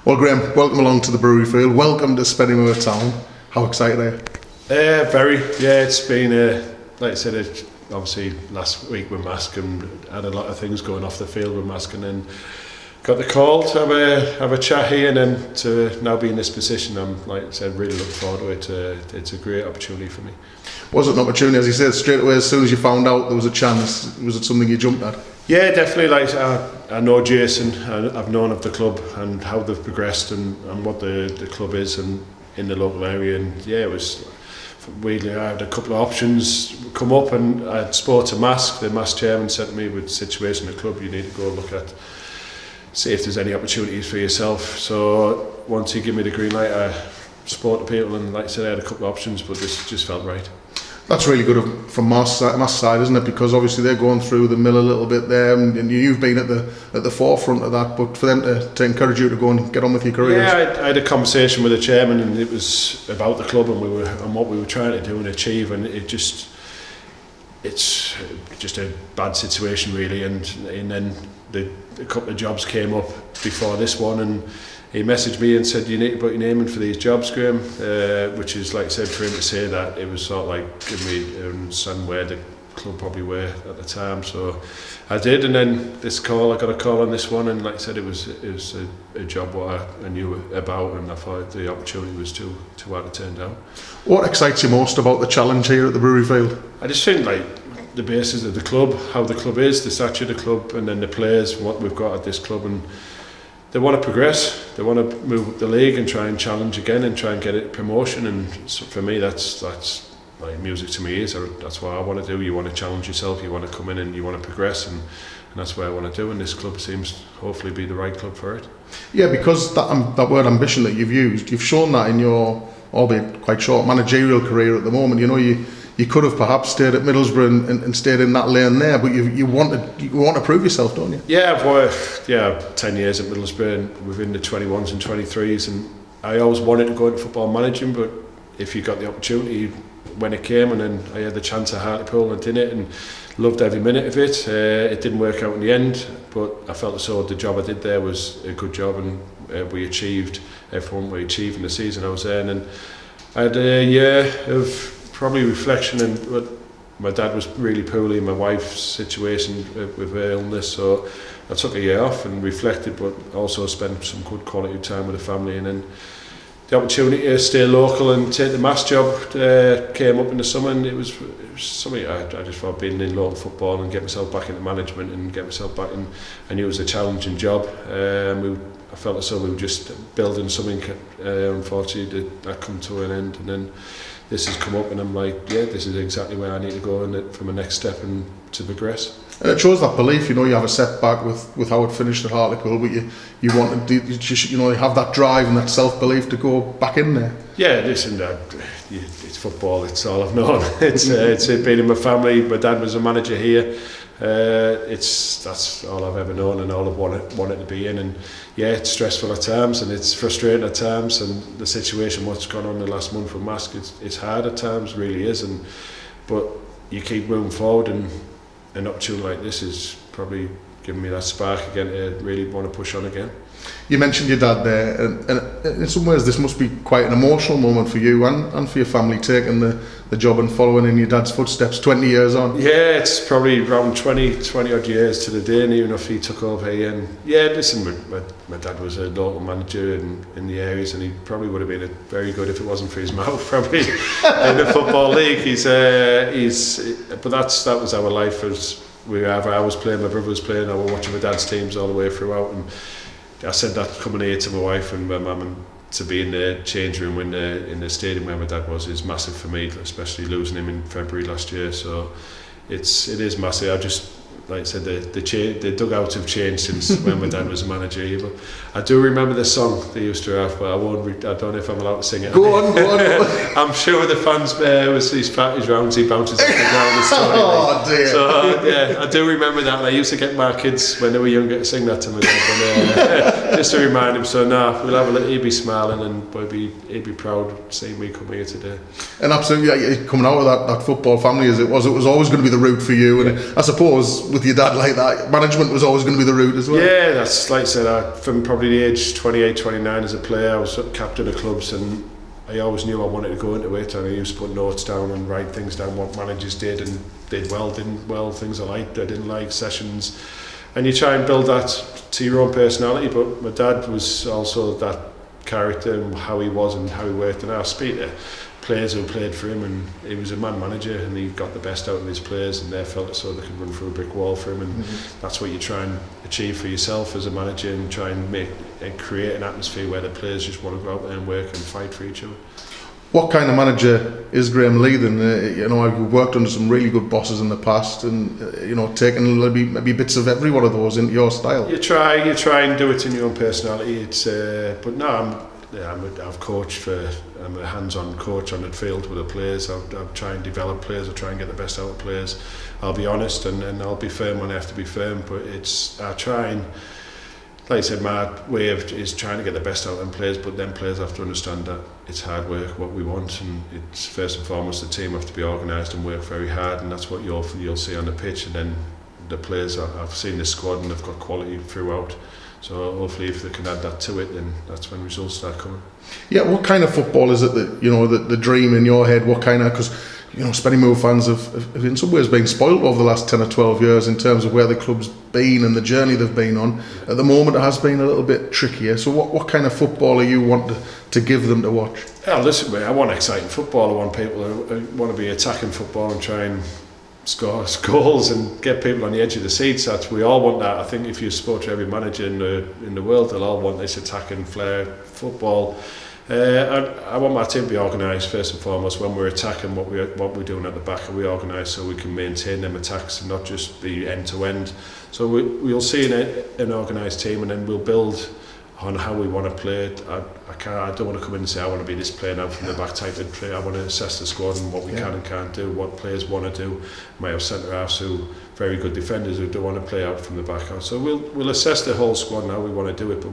Well, Graeme, welcome along to the Brewery Field. Welcome to Spennymoor town. How excited are you? Very. Yeah, it's been, like I said, obviously last week with Mask and had a lot of things going off the field with Mask, and then got the call to have a chat here, and then to now be in this position, I'm, like I said, really looking forward to it. It's a great opportunity for me. Was it an opportunity, as you said, straight away as soon as you found out there was a chance? Was it something you jumped at? Yeah, definitely. Like I know Jason, I've known of the club and how they've progressed and what the club is and in the local area, and yeah, it was weirdly, I had a couple of options come up, and I spoke to Mask. The Mask chairman said to me, with the situation at the club, you need to go look at, see if there's any opportunities for yourself. So once he gave me the green light, I spoke to people, and like I said, I had a couple of options, but this just felt right. That's really good from Mask's side, isn't it? Because obviously they're going through the mill a little bit there, and you've been at the forefront of that. But for them to encourage you to go and get on with your career. Yeah, I had a conversation with the chairman, and it was about the club and what we were trying to do and achieve, and it's just a bad situation really. And then a couple of jobs came up before this one, and he messaged me and said, you need to put your name in for these jobs, Graeme, which is, like I said, for him to say that, it was sort of like giving me an understanding where the club probably were at the time. So I did, and then I got a call on this one, and like I said, it was a job what I knew about, and I thought the opportunity was too hard to turn down. What excites you most about the challenge here at the Brewery Field? I just think like the basis of the club, how the club is, the stature of the club, and then the players, what we've got at this club, and they want to progress, they want to move up the league and try and challenge again and try and get it promotion, and so for me that's like music to my ears. That's what I want to do. You want to challenge yourself, you want to come in and you want to progress, and that's what I want to do, and this club seems hopefully be the right club for it. Yeah, because that word ambition that you've used, you've shown that in your, albeit quite short, managerial career at the moment. You know, you could have perhaps stayed at Middlesbrough and stayed in that lane there, but you want to prove yourself, don't you? Yeah, I've worked 10 years at Middlesbrough and within the 21s and 23s, and I always wanted to go into football managing, but if you got the opportunity when it came, and then I had the chance at Hartlepool and did it and loved every minute of it. It didn't work out in the end, but I felt as though the job I did there was a good job, and we achieved everything we achieved in the season I was there. And I had a year of probably reflection, and my dad was really poorly, my wife's situation with her illness, so I took a year off and reflected, but also spent some good quality time with the family. And then the opportunity to stay local and take the Mask job came up in the summer, and it was something I just thought, being in local football and get myself back into management and get myself back in. I knew it was a challenging job. I felt as though we were just building something. Unfortunately, that come to an end, and then this has come up, and I'm like, yeah, this is exactly where I need to go for my next step and to progress. And it shows that belief. You know, you have a setback with how it finished at Hartlepool, but you want to, you have that drive and that self-belief to go back in there. Yeah, listen, it's football. It's all I've known. It's been in my family. My dad was a manager here. That's all I've ever known and all I've wanted to be in. And yeah, it's stressful at times and it's frustrating at times, and the situation what's gone on the last month with Mask, it's hard at times, really is. But you keep moving forward, and an opportunity like this is probably giving me that spark again to really want to push on again. You mentioned your dad there, and in some ways this must be quite an emotional moment for you and for your family, taking the job and following in your dad's footsteps 20 years on. Yeah, it's probably around 20 odd years to the day, and even if he took over here. And yeah, listen, my dad was a local manager in the areas, and he probably would have been very good if it wasn't for his mouth, probably, in the football league. But that was our life. I was playing, my brother was playing, I was watching my dad's teams all the way throughout, and I said that coming here to my wife and my mum, and to be in the change room in the stadium where my dad was is massive for me, especially losing him in February last year. So it is massive. I just, like I said, the dugouts have changed since when my dad was a manager here. But I do remember the song they used to have, but I don't know if I'm allowed to sing it. Go on. I'm sure the fans was these parties rounds, he bounces up the ground. Oh dear. So yeah, I do remember that. And I used to get my kids when they were younger to sing that to me. just to remind him. So we'll have a little. He'll be smiling and he'd be proud seeing me come here today. And absolutely, yeah, coming out of that football family as it was always going to be the route for you. And I suppose with your dad like that, management was always going to be the route as well. Yeah, that's like I said. From probably the age 28, 29 as a player, I was captain of clubs, and I always knew I wanted to go into it. And I used to put notes down and write things down, what managers did and did well, didn't well, things I liked, I didn't like, sessions. And you try and build that to your own personality. But my dad was also that character and how he was and how he worked. And I speak to players who played for him, and he was a man manager, and he got the best out of his players, and they felt so they could run through a brick wall for him. And that's what you try and achieve for yourself as a manager, and try and make and create an atmosphere where the players just want to go out there and work and fight for each other. What kind of manager is Graeme Lee then? I've worked under some really good bosses in the past, and taking maybe bits of every one of those into your style. You try and do it in your own personality. But no, I've coached I'm a hands-on coach on the field with the players. I'll try and develop players. I'll try and get the best out of players. I'll be honest and I'll be firm when I have to be firm. But I try and, like I said, my way is trying to get the best out of them players. But then players have to understand that it's hard work, what we want, and it's first and foremost the team have to be organised and work very hard, and that's what you'll see on the pitch. And then the players, I've seen the squad and they've got quality throughout. So hopefully if they can add that to it, then that's when results start coming. Yeah, what kind of football is it that, the dream in your head, what kind of, because, Spennymoor fans have in some ways been spoilt over the last 10 or 12 years in terms of where the club's been and the journey they've been on. At the moment it has been a little bit trickier. So what kind of football are you want to give them to watch? Yeah, listen, mate, I want exciting football. I want people who want to be attacking football and try and score goals and get people on the edge of the seats. We all want that. I think if you spoke to every manager in the world, they'll all want this attacking flair football. I want my team to be organised first and foremost. When we're attacking, what we're doing at the back, are we organised so we can maintain them attacks and not just be end to end. So we'll see an organised team, and then we'll build on how we want to play it. I don't want to come in and say I want to be this player now from the back type of player. I want to assess the squad and what we can and can't do, what players want to do. We might have centre halves who very good defenders who don't want to play out from the back out. So we'll assess the whole squad and how we want to do it, but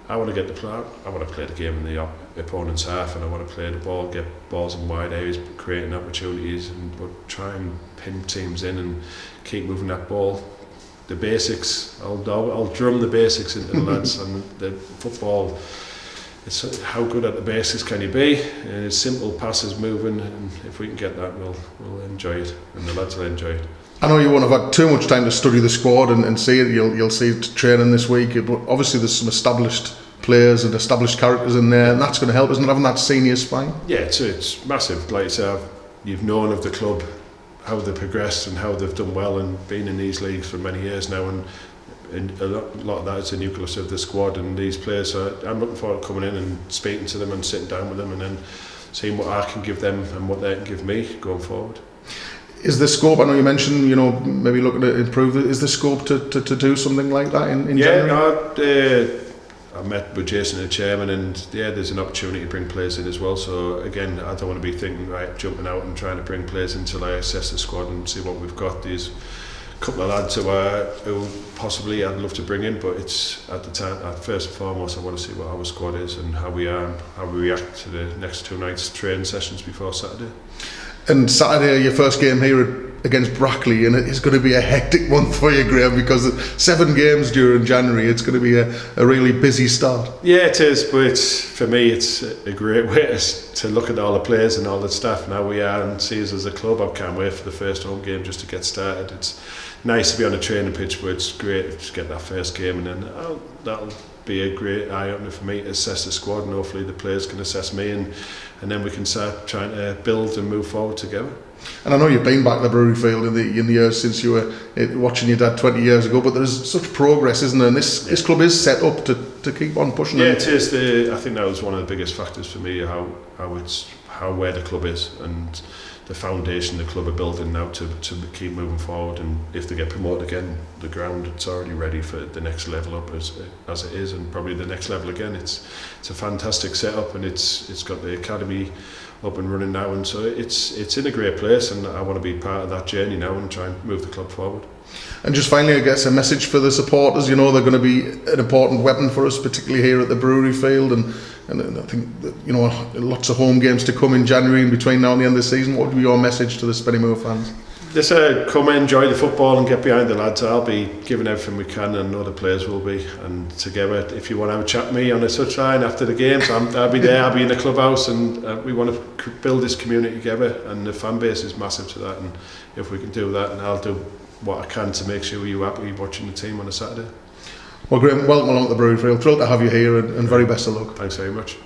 I want to get the play. I want to play the game in the opponent's half, and I want to play the ball, get balls in wide areas, creating opportunities, and we'll try and pin teams in and keep moving that ball. The basics, I'll drum the basics into the lads, and the football, it's how good at the basics can you be, and it's simple passes moving, and if we can get that, we'll enjoy it, and the lads will enjoy it. I know you won't have had too much time to study the squad and see it. You'll see it training this week, but obviously there's some established players and established characters in there, and that's going to help, isn't it, having that senior spine? Yeah, it's massive. Like I say, you've known of the club, how they've progressed and how they've done well, and been in these leagues for many years now, and a lot of that is the nucleus of the squad and these players. So I'm looking forward to coming in and speaking to them and sitting down with them, and then seeing what I can give them and what they can give me going forward. Is there scope? I know you mentioned, maybe looking to improve. Is there scope to do something like that in January? I met with Jason, the chairman, and there's an opportunity to bring players in as well. So again, I don't want to be thinking jumping out and trying to bring players in until I assess the squad and see what we've got. There's a couple of lads who possibly I'd love to bring in, but it's at the time. First and foremost, I want to see what our squad is and how we are, and how we react to the next 2 nights training sessions before Saturday. And Saturday, your first game here against Brackley, and it's going to be a hectic month for you, Graeme, because 7 games during January. It's going to be a really busy start. Yeah, it is, but for me it's a great way to look at all the players and all the staff and how we are and see us as a club. I can't wait for the first home game just to get started. It's nice to be on a training pitch, but it's great to get that first game, and then that'll be a great eye-opener for me to assess the squad, and hopefully the players can assess me, and then we can start trying to build and move forward together. And I know you've been back to the Brewery Field in the years since you were watching your dad 20 years ago, but there's such progress, isn't there? And this club is set up to keep on pushing. Yeah, it is. I think that was one of the biggest factors for me, where the club is and the foundation the club are building now to keep moving forward. And if they get promoted again, the ground, it's already ready for the next level up as it is, and probably the next level again. It's a fantastic setup, and it's got the academy up and running now, and so it's in a great place, and I want to be part of that journey now and try and move the club forward. And just finally, I guess a message for the supporters. You know, they're going to be an important weapon for us, particularly here at the Brewery Field, and I think that, you know, lots of home games to come in January and between now and the end of the season. What would be your message to the Spennymoor fans? Just come enjoy the football and get behind the lads. I'll be giving everything we can, and other players will be. And together, if you want to have a chat with me on the touchline after the games, I'll be there. I'll be in the clubhouse, and we want to build this community together. And the fan base is massive to that. And if we can do that, and I'll do what I can to make sure you're happy watching the team on a Saturday. Well, Graeme, welcome along to the Brewery Field. Thrilled to have you here, and very best of luck. Thanks very much.